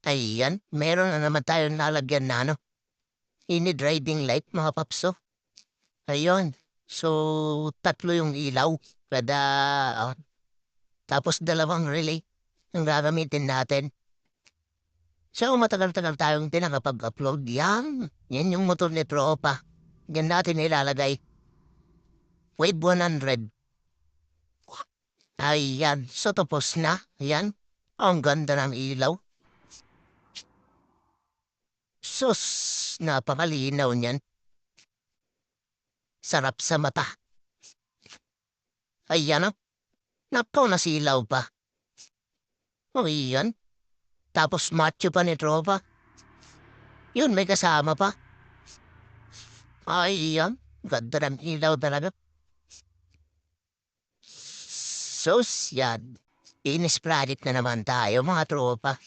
Ayan, meron na naman tayong nalagyan na inid riding light mga papso. Ayun. So, tatlo yung ilaw. Kada, ah, tapos dalawang relay ang gagamitin natin. So, matagal-tagal tayong din nakapag-upload. Yan yung motor ni Tropa. Yan natin ilalagay. Wave 100. Ayan. So, tapos na. Ayan. Ang ganda ng ilaw. Sus, napakalinaw niyan. Sarap sa mata. Ayan o. Nakaw nasilaw pa. O iyan. Tapos macho pa ni Tropa. Yun, may kasama pa. Ay, iyan. Ganda ng ilaw talaga. Sus, yan. Inis product na naman tayo, mga tropa.